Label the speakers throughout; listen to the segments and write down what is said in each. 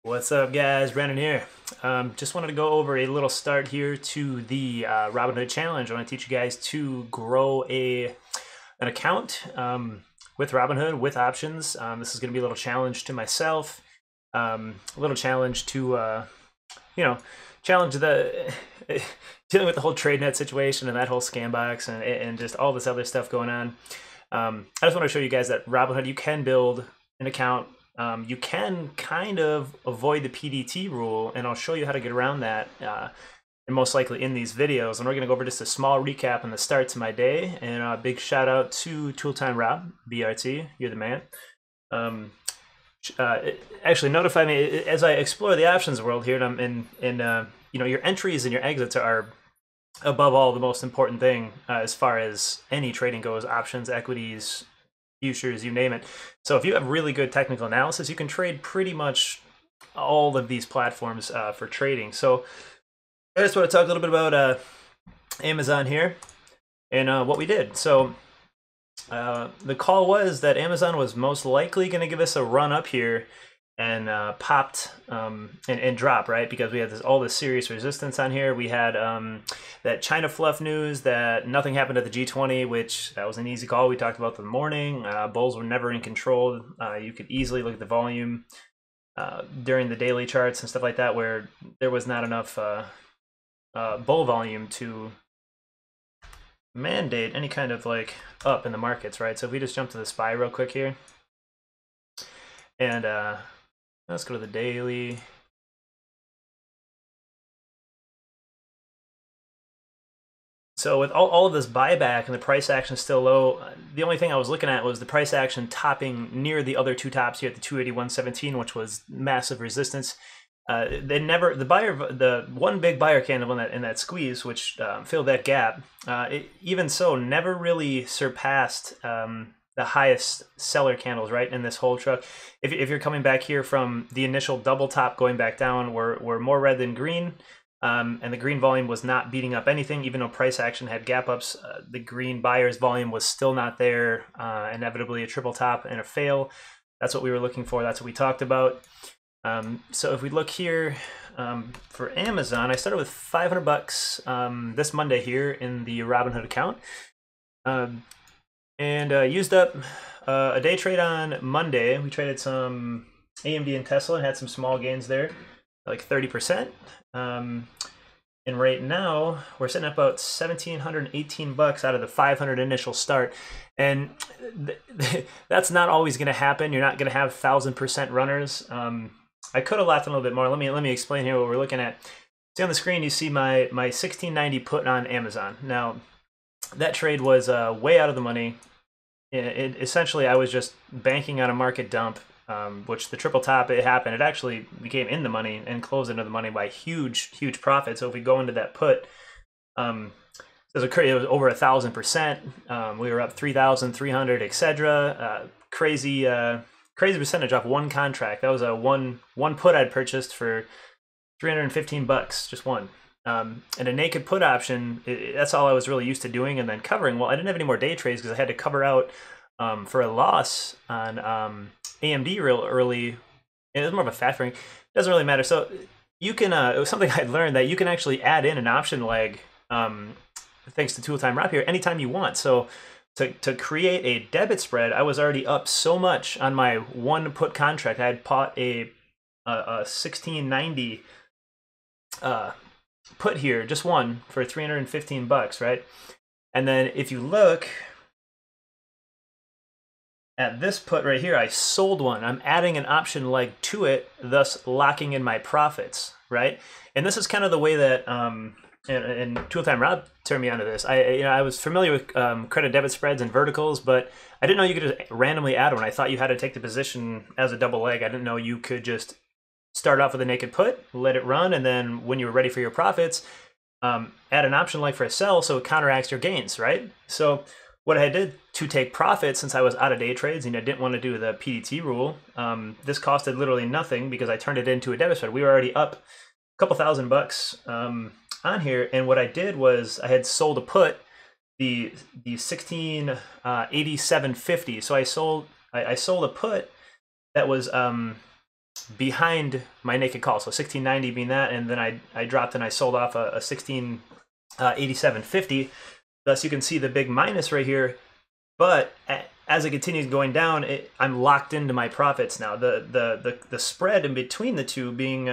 Speaker 1: What's up, guys? Brandon here. Just wanted to go over a little start here to the Robinhood challenge. I want to teach you guys to grow an account with Robinhood with options. This is going to be a little challenge to myself, a little challenge to you know challenge the dealing with the whole TradeNet situation and that whole scam box and just all this other stuff going on. I just want to show you guys that Robinhood, you can build an account. You can kind of avoid the PDT rule, and I'll show you how to get around that, and most likely in these videos. And we're going to go over just a small recap on the start to my day, and a big shout out to Tooltime Rob, BRT, you're the man. Actually, notify me as I explore the options world here, and your entries and your exits are above all the most important thing as far as any trading goes. Options, equities, futures, you name it. So if you have really good technical analysis, you can trade pretty much all of these platforms for trading. So I just want to talk a little bit about Amazon here and what we did. So the call was that Amazon was most likely going to give us a run up here and popped and drop, right? Because we had all this serious resistance on here. We had that China fluff news that nothing happened at the G20, which that was an easy call. We talked about in the morning. Bulls were never in control. You could easily look at the volume during the daily charts and stuff like that, where there was not enough bull volume to mandate any kind of like up in the markets, right? So if we just jump to the SPY real quick here, and let's go to the daily. So with all of this buyback and the price action still low, the only thing I was looking at was the price action topping near the other two tops here at the 281.17, which was massive resistance. The one big buyer candle in that squeeze, which filled that gap, even so, never really surpassed the highest seller candles, right, in this whole truck. If you're coming back here from the initial double top going back down, we're more red than green, and the green volume was not beating up anything. Even though price action had gap ups, the green buyers volume was still not there. Inevitably a triple top and a fail. That's what we were looking for. That's what we talked about. So if we look here for Amazon, I started with 500 bucks this Monday here in the Robinhood account. And used up a day trade on Monday. We traded some AMD and Tesla and had some small gains there, like 30%. And right now we're sitting at about 1,718 bucks out of the 500 initial start. And that's not always going to happen. You're not going to have 1,000% runners. I could have laughed a little bit more. Let me explain here what we're looking at. See on the screen, you see my 1690 put on Amazon. Now that trade was way out of the money. Essentially, I was just banking on a market dump, which the triple top, it happened. It actually became in the money and closed into the money by huge profit. So if we go into that put, it was over 1,000%. We were up 3,300, etc. Crazy percentage off one contract. That was a one put I'd purchased for 315 bucks, just one. And a naked put option, that's all I was really used to doing, and then covering. Well, I didn't have any more day trades because I had to cover out for a loss on AMD real early. It was more of a fat ring. Doesn't really matter. So you can, it was something I learned that you can actually add in an option leg, thanks to Tooltime Rob here, anytime you want. So to create a debit spread, I was already up so much on my one put contract. I had bought a 1690 put here, just one, for 315 bucks, right? And then if you look at this put right here, I sold one. I'm adding an option leg to it, thus locking in my profits, right? And this is kind of the way that and Tooltime Rob turned me onto this. I was familiar with credit debit spreads and verticals, but I didn't know you could just randomly add one. I thought you had to take the position as a double leg. I didn't know you could just start off with a naked put, let it run, and then when you were ready for your profits, add an option like for a sell so it counteracts your gains, right? So what I did to take profit, since I was out of day trades and I didn't want to do the PDT rule, this costed literally nothing because I turned it into a debit spread. We were already up a couple $1,000 on here, and what I did was I had sold a put, the 1687.50. So I sold a put that was behind my naked call. So 1690 being that, and then I dropped and I sold off a 1687.50. Thus, you can see the big minus right here. But as it continues going down, I'm locked into my profits now. The spread in between the two being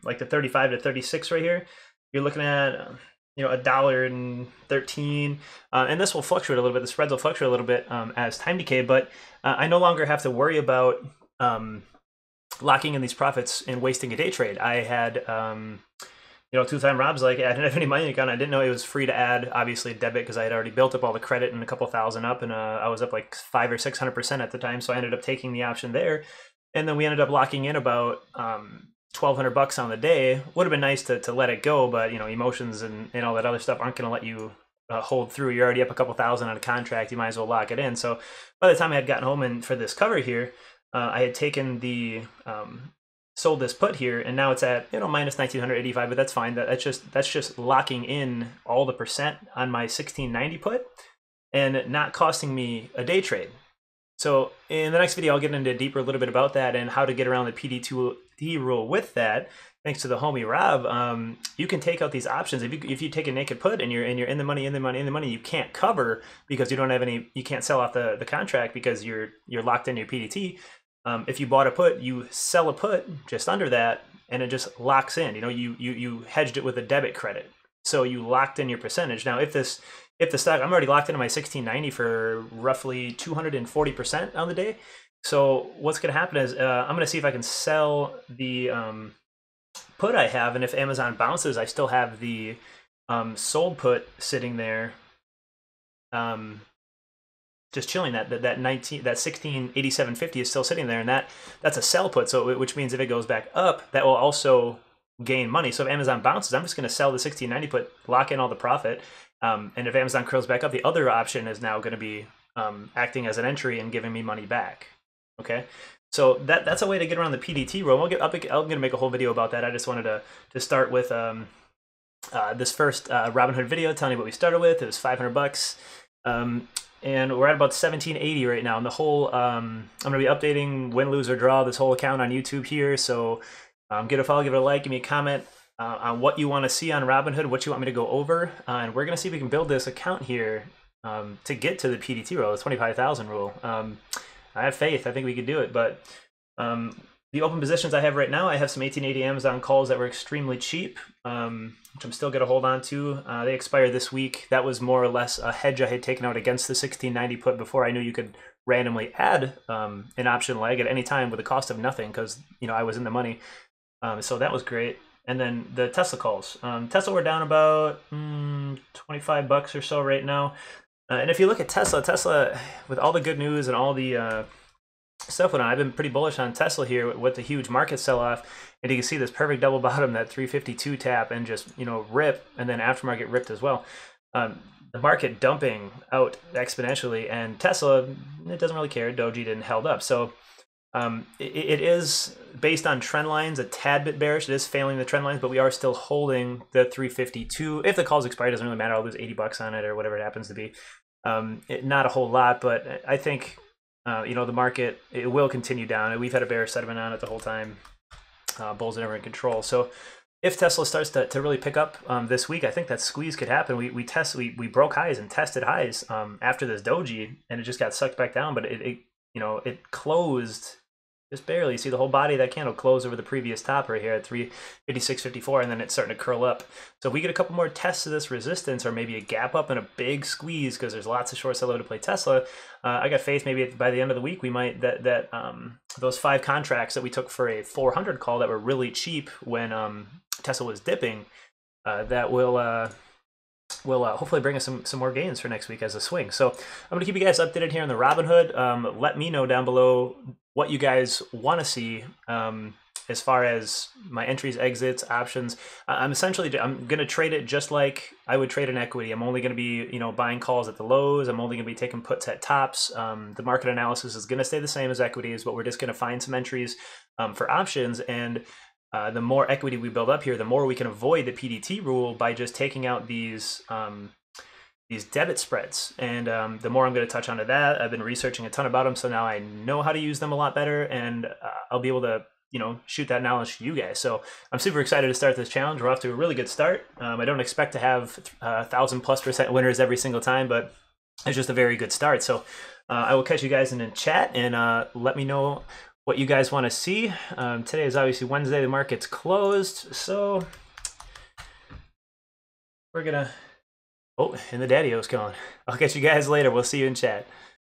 Speaker 1: like the 35 to 36 right here. You're looking at $1.13, and this will fluctuate a little bit. The spreads will fluctuate a little bit as time decay, but I no longer have to worry about locking in these profits and wasting a day trade. I had two-time Rob's like, I didn't have any money account. I didn't know it was free to add, obviously, Debit, because I had already built up all the credit and a couple thousand up, and I was up like 500 or 600% at the time, so I ended up taking the option there. And then we ended up locking in about $1,200 on the day. Would have been nice to let it go, but emotions and all that other stuff aren't going to let you hold through. You're already up a couple thousand on a contract. You might as well lock it in. So by the time I had gotten home and for this cover here, I had taken the sold this put here, and now it's at minus 1985, but that's fine. That's just locking in all the percent on my 1690 put and not costing me a day trade. So in the next video, I'll get into deeper a little bit about that and how to get around the PDT rule with that. Thanks to the homie Rob, you can take out these options. If you take a naked put and you're in the money, you can't cover because you don't have any. You can't sell off the contract because you're locked in your PDT. If you bought a put, you sell a put just under that, and it just locks in. You hedged it with a debit credit, so you locked in your percentage. Now, if the stock, I'm already locked into my 1690 for roughly 240% on the day. So what's going to happen is I'm going to see if I can sell the put I have, and if Amazon bounces, I still have the sold put sitting there. Just chilling. That 1687.50 is still sitting there, and that's a sell put. So which means if it goes back up, that will also gain money. So if Amazon bounces, I'm just going to sell the 1690 put, lock in all the profit, and if Amazon curls back up, the other option is now going to be acting as an entry and giving me money back. Okay, so that's a way to get around the PDT rule. I'm going to make a whole video about that. I just wanted to start with this first Robinhood video, telling you what we started with. It was $500. And we're at about 1780 right now. And the whole, I'm going to be updating win, lose, or draw this whole account on YouTube here. So give it a follow, give it a like, give me a comment on what you want to see on Robinhood, what you want me to go over. And we're going to see if we can build this account here to get to the PDT rule, the 25,000 rule. I have faith. I think we could do it. But the open positions I have right now, I have some 1880 Amazon calls that were extremely cheap, which I'm still going to hold on to. They expire this week. That was more or less a hedge I had taken out against the 1690 put before I knew you could randomly add an option leg at any time with a cost of nothing because I was in the money. So that was great. And then the Tesla calls. Tesla we're down about $25 or so right now. And if you look at Tesla with all the good news and all the stuff went on, I've been pretty bullish on Tesla here with the huge market sell-off, and you can see this perfect double bottom, that 352 tap, and just rip, and then aftermarket ripped as well. The market dumping out exponentially, and Tesla, it doesn't really care. Doji didn't held up, so it is based on trend lines a tad bit bearish. It is failing the trend lines, but we are still holding the 352. If the calls expire, it doesn't really matter. I'll lose $80 on it or whatever it happens to be. Not a whole lot, but I think the market, it will continue down. We've had a bearish sentiment on it the whole time. Bulls are never in control. So if Tesla starts to really pick up this week, I think that squeeze could happen. We broke highs and tested highs after this doji, and it just got sucked back down. But it closed just barely. See the whole body of that candle closed over the previous top right here at 356.54, and then it's starting to curl up. So if we get a couple more tests of this resistance, or maybe a gap up and a big squeeze, because there's lots of short sell to play Tesla, I got faith maybe by the end of the week we might those 5 contracts that we took for a 400 call that were really cheap when Tesla was dipping, that will hopefully bring us some more gains for next week as a swing. So I'm going to keep you guys updated here on the Robinhood. Let me know down below what you guys want to see as far as my entries, exits, options. I'm going to trade it just like I would trade an equity. I'm only going to be buying calls at the lows. I'm only going to be taking puts at tops. The market analysis is going to stay the same as equities, but we're just going to find some entries for options. And the more equity we build up here, the more we can avoid the PDT rule by just taking out these debit spreads. And the more I'm going to touch onto that, I've been researching a ton about them, so now I know how to use them a lot better, and I'll be able to shoot that knowledge to you guys. So I'm super excited to start this challenge. We're off to a really good start. I don't expect to have 1,000+% winners every single time, but it's just a very good start. So I will catch you guys in the chat and let me know what you guys want to see. Today is obviously Wednesday. The market's closed, so we're gonna. Oh, and the daddy-o's calling. I'll catch you guys later. We'll see you in chat.